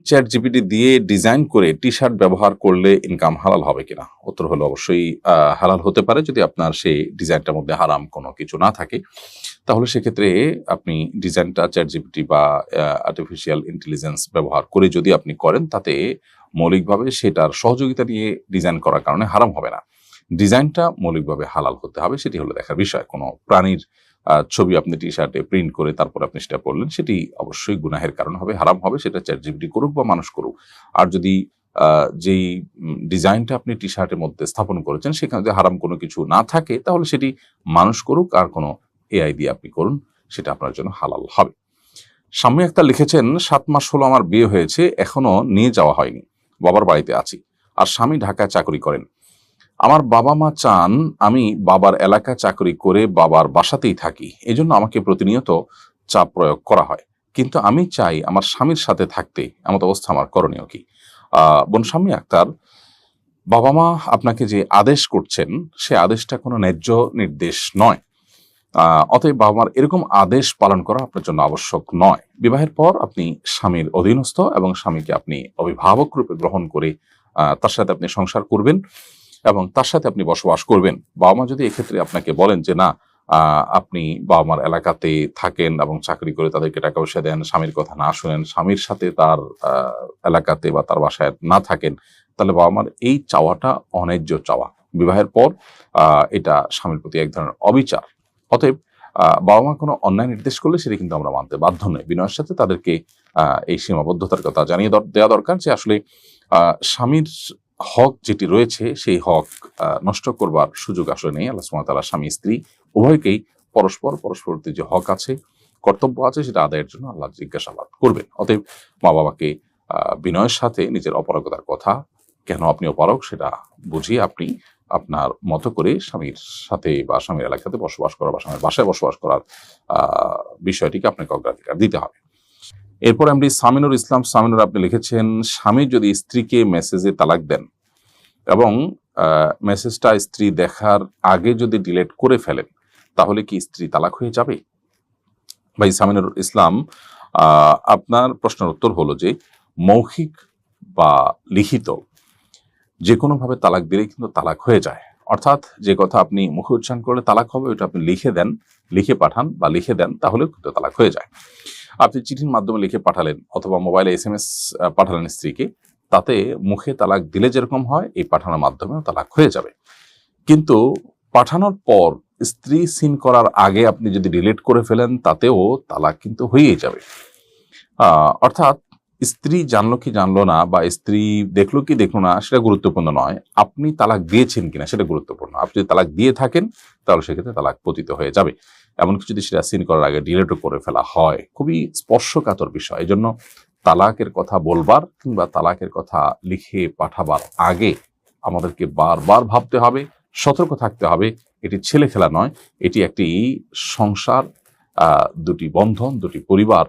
Chat GPT দিয়ে design করে T shirt ব্যবহার করলে ইনকাম হালাল হবে কিনা? উত্তর হলো অবশ্যই হালাল হতে পারে যদি আপনার সেই ডিজাইনটার মধ্যে হারাম কোনো কিছু না থাকে। তাহলে সেক্ষেত্রে আপনি ডিজাইনটা চ্যাট জিপিটি বা আর্টিফিশিয়াল ইন্টেলিজেন্স ব্যবহার করে যদি আপনি করেন, তাতে মৌলিকভাবে সেটার সহযোগিতা নিয়ে ডিজাইন করার কারণে হারাম হবে না। ডিজাইনটা মৌলিকভাবে হালাল হতে হবে, সেটি হলো দেখার বিষয়। কোনো প্রাণীর ছবি আপনি টি শার্টে প্রিন্ট করে তারপর আপনি সেটা পড়লেন, সেটি অবশ্যই গুনাহের কারণ হবে, হারাম হবে। সেটা চ্যাট জিপিটি করুক বা মানুষ করুক। আর যদি যেই ডিজাইনটা আপনি টি শার্টের মধ্যে স্থাপন করেছেন সেখানে যদি হারাম কোনো কিছু না থাকে, তাহলে সেটি মানুষ করুক আর কোনো এআই দিয়ে আপনি করুন, সেটা আপনার জন্য হালাল হবে। শাম্মী আক্তার লিখেছেন, 7 মাস হলো আমার বিয়ে হয়েছে, এখনো নিয়ে যাওয়া হয়নি। বাবার বাড়িতে আছি, আর স্বামী ঢাকায় চাকরি করেন। আমার বাবা মা চান আমি বাবার এলাকা চাকরি করে বাবার বাসাতেই থাকি, এজন্য আমাকে প্রতিনিয়ত চাপ প্রয়োগ করা হয়। কিন্তু আমি চাই আমার স্বামীর সাথে থাকতে, এমত অবস্থা আমার করণীয় কি? বোন শাম্মী আক্তার, বাবা মা আপনাকে যে আদেশ করছেন সে আদেশটা কোনো ন্যায্য নির্দেশ নয়। অতএব বাবা মার এরকম আদেশ পালন করা আপনার জন্য আবশ্যক নয়। বিবাহের পর আপনি স্বামীর অধীনস্থ এবং স্বামীকে আপনি অভিভাবক রূপে গ্রহণ করে তার সাথে আপনি সংসার করবেন এবং তার সাথে আপনি বসবাস করবেন। বাবা মা যদি এক্ষেত্রে আপনাকে বলেন যে না, আপনি বাবা মার এলাকাতে থাকেন এবং চাকরি করে তাদেরকে টাকা পয়সা দেন, স্বামীর কথা না শুনেন, স্বামীর সাথে তার এলাকাতে বা তার বাসায় না থাকেন, তাহলে বাবা মার এই চাওয়াটা অন্যায্য চাওয়া। বিবাহের পর এটা স্বামীর প্রতি এক ধরনের অবিচার। অতএব বাবা মা কোনো অন্যায় নির্দেশ করলে সেটা কিন্তু আমরা মানতে বাধ্য নই। বিনয়ের সাথে তাদেরকে এই সীমাবদ্ধতার কথা জানিয়ে দেওয়া দরকার যে আসলে স্বামীর হক যেটি রয়েছে সেই হক নষ্ট করবার সুযোগ আসলে নেই। আল্লাহ সুবহানাহু ওয়া তাআলা স্বামী স্ত্রী উভয়কেই পরস্পর যে হক আছে, কর্তব্য আছে, সেটা আদায়ের জন্য আল্লাহ জিজ্ঞাসাবাদ করবেন। অতএব মা বাবাকে বিনয়ের সাথে নিজের অপারগতার কথা, কেন আপনি অপারগ সেটা বুঝিয়ে আপনি আপনার মতো করে স্বামীর সাথে বা স্বামীর এলাকাতে বসবাস করা বা স্বামীর বাসায় বসবাস করার বিষয়টিকে আপনাকে অগ্রাধিকার দিতে হবে। এরপর এমডি সামিনুর ইসলাম সামিনুর আপনি লিখেছেন, স্বামী যদি স্ত্রীকে মেসেজে তালাক দেন এবং মেসেজটা স্ত্রী দেখার আগে যদি ডিলিট করে ফেলেন, তাহলে কি স্ত্রী তালাক হয়ে যাবে? ভাই সামিনুর ইসলাম, আপনার প্রশ্নের উত্তর হলো যে মৌখিক বা লিখিত যে কোনোভাবে তালাক দিলেই কিন্তু তালাক হয়ে যায়। অর্থাৎ যে কথা আপনি মুখে উচ্চারণ করলে তালাক হবে, ওটা আপনি লিখে পাঠান বা লিখে দেন, তাহলেও কিন্তু তালাক হয়ে যায়। আপনি চিঠির মাধ্যমে লিখে পাঠালেন অথবা মোবাইলে SMS পাঠালেন স্ত্রীকে, তাতে মুখে তালাক দিলে যেরকম হয়, এই পাঠানোর মাধ্যমেও তালাক হয়ে যাবে। কিন্তু পাঠানোর পর স্ত্রী সিন করার আগে আপনি যদি ডিলিট করে ফেলেন, তাতেও তালাক কিন্তু হয়েই যাবে। অর্থাৎ স্ত্রী জানলো কি জানলো না বা স্ত্রী দেখলো কি দেখলো না সেটা গুরুত্বপূর্ণ নয়, আপনি তালাক দিয়েছেন কিনা সেটা গুরুত্বপূর্ণ। আপনি যদি তালাক দিয়ে থাকেন তাহলে সেক্ষেত্রে তালাক পতিত হয়ে যাবে। এমনকি যদি সেটা সিন করার আগে ডিলিটও করে ফেলা হয়, খুবই স্পর্শকাতর বিষয়। এই জন্য তালাকের কথা বলবার কিংবা তালাকের কথা লিখে পাঠাবার আগে আমাদেরকে বারবার ভাবতে হবে, সতর্ক থাকতে হবে। এটি ছেলে খেলা নয়, এটি একটি সংসার, দুটি বন্ধন, দুটি পরিবার,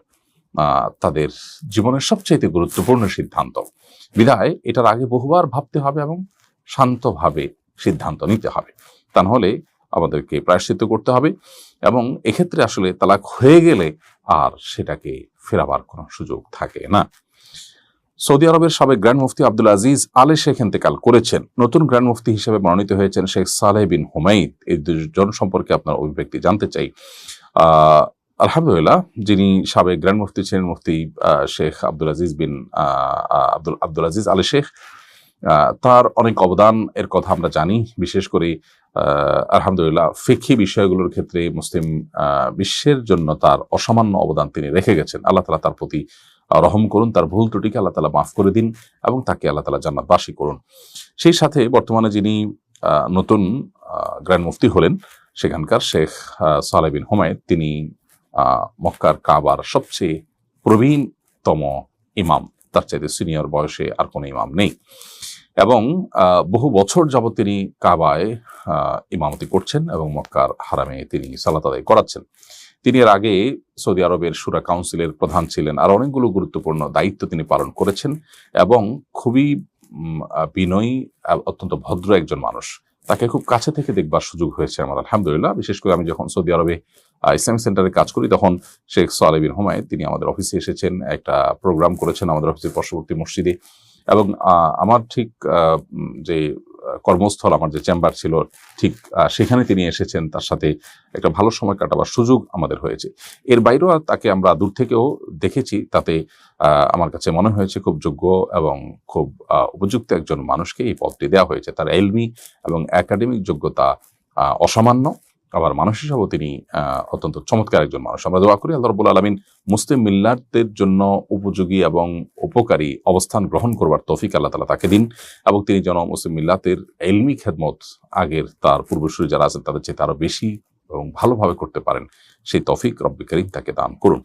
তাদের জীবনের সবচাইতে গুরুত্বপূর্ণ সিদ্ধান্ত। বিধায় এটার আগে বহুবার ভাবতে হবে এবং শান্তভাবে সিদ্ধান্ত নিতে হবে। তা নাহলে আমাদেরকে প্রায়শ্চিত্ত করতে হবে এবং এক্ষেত্রে আসলে তালাক হয়ে গেলে আর সেটাকে ফেরাবার কোনো সুযোগ থাকে না। সৌদি আরবের সাবেক গ্র্যান্ড মুফতি আব্দুল আজিজ আলে শেখ ইন্তেকাল করেছেন। নতুন গ্র্যান্ড মুফতি হিসেবে মনোনীত হয়েছেন শেখ সালেহ বিন হুমাইদ। এই দুজন সম্পর্কে আপনার অভিব্যক্তি জানতে চাই। আলহামদুলিল্লাহ, যিনি সাবেক গ্র্যান্ড মুফতি ছিলেন মুফতি শেখ আব্দুল আজিজ আলে শেখ, তার অনেক অবদান এর কথা আমরা জানি। বিশেষ করে আলহামদুলিল্লাহ ফিকহি বিষয়গুলোর ক্ষেত্রে মুসলিম বিশ্বের জন্য তার অসামান্য অবদান তিনি রেখে গেছেন। আল্লাহ তাআলা তার প্রতি রহম করুন, তার ভুল ত্রুটিকে আল্লাহ তাআলা মাফ করে দিন এবং তাকে আল্লাহ তাআলা জান্নাতবাসী করুন। সেই সাথে বর্তমানে যিনি নতুন গ্র্যান্ড মুফতি হলেন সেখানকার শেখ সালেহ বিন হুমাইদ, তিনি মক্কার কাবার সবচেয়ে প্রবীণতম ইমাম। তার চাইতে সিনিয়র বয়সে আর কোনো ইমাম নেই এবং বহু বছর যাবত তিনি কাবায় ইমামতি করছেন এবং মক্কার হারামে তিনি সালাত আদায় করাচ্ছেন। তিনি এর আগে সৌদি আরবের শুরা কাউন্সিলের প্রধান ছিলেন, আর অনেকগুলো গুরুত্বপূর্ণ দায়িত্ব তিনি পালন করেছেন এবং খুবই বিনয়ী, অত্যন্ত ভদ্র একজন মানুষ। তাকে খুব কাছে থেকে দেখবার সুযোগ হয়েছে আমার, আলহামদুলিল্লাহ। বিশেষ করে আমি যখন সৌদি আরবে ইসলামিক সেন্টারে কাজ করি, তখন শেখ সালেহ বিন হুমায়দ তিনি আমাদের অফিসে এসেছেন, একটা প্রোগ্রাম করেছেন আমাদের অফিসের পার্শ্ববর্তী মসজিদে, এবং আমার ঠিক যে কর্মস্থল, আমার যে চেম্বার ছিল, ঠিক সেখানে তিনি এসেছেন। তার সাথে একটা ভালো সময় কাটাবার সুযোগ আমাদের হয়েছে। এর বাইরেও তাকে আমরা দূর থেকেও দেখেছি, তাতে আমার কাছে মনে হয়েছে খুব যোগ্য এবং খুব উপযুক্ত একজন মানুষকে এই পদটি দেওয়া হয়েছে। তার এলমি এবং একাডেমিক যোগ্যতা অসামান্য, আবার মানুষ হিসাবেও তিনি অত্যন্ত চমৎকার একজন মানুষ। আমরা দোয়া করি আল্লাহ রাব্বুল আলামিন মুসলিম মিল্লাতের জন্য উপযোগী এবং উপকারী অবস্থান গ্রহণ করবার তৌফিক আল্লাহ তাআলা তাকে দিন, এবং তিনি যেন মুসলিম মিল্লাতের ইলমি খেদমত আগের তার পূর্বসূরি যারা আছেন তাদের চেয়ে আরো বেশি এবং ভালোভাবে করতে পারেন, সেই তৌফিক রব্বি করিম তাকে দান করুন।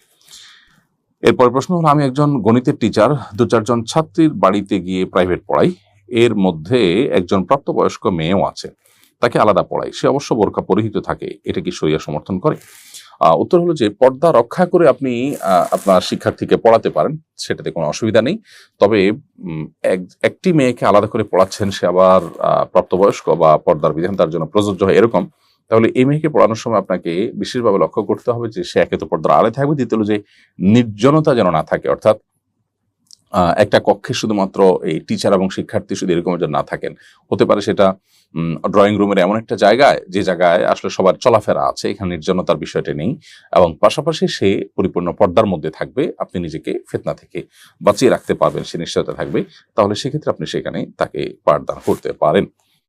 এরপর প্রশ্ন হলো, আমি একজন গণিতের টিচার, 2-4 জন ছাত্রীর বাড়িতে গিয়ে প্রাইভেট পড়াই। এর মধ্যে একজন প্রাপ্তবয়স্ক মেয়েও আছে, তাকে আলাদা পড়াই। সে অবশ্য বোরকা পরিহিত থাকে, এটা কি শরিয়া সমর্থন করে? উত্তর হলো যে পর্দা রক্ষা করে আপনি আপনার শিক্ষার্থীকে পড়াতে পারেন, সেটাতে কোনো অসুবিধা নেই। তবে একটি মেয়েকে আলাদা করে পড়াচ্ছেন, সে আবার প্রাপ্তবয়স্ক বা পর্দার বিধান তার জন্য প্রযোজ্য হয় এরকম, তাহলে এই মেয়েকে পড়ানোর সময় আপনাকে বিশেষভাবে লক্ষ্য করতে হবে যে সে একে তো পর্দার আড়ালে থাকবে, দ্বিতীয় হলো যে নির্জনতা যেন না থাকে। অর্থাৎ একটা কক্ষে শুধুমাত্র এই টিচার এবং শিক্ষার্থী শুধু এরকম যেন না থাকেন। হতে পারে সেটা ড্রয়িং রুমের এমন একটা জায়গায়, যে জায়গায় আসলে সবার চলাফেরা আছে, এখানে নির্জনতার বিষয়টা নেই, এবং পাশাপাশি সে পরিপূর্ণ পর্দার মধ্যে থাকবে। আপনি নিজেকে ফিতনা থেকে বাঁচিয়ে রাখতে পারবেন, সে নিশ্চয়তা থাকবে। তাহলে সেক্ষেত্রে আপনি সেখানে তাকে পাঠদান করতে পারেন।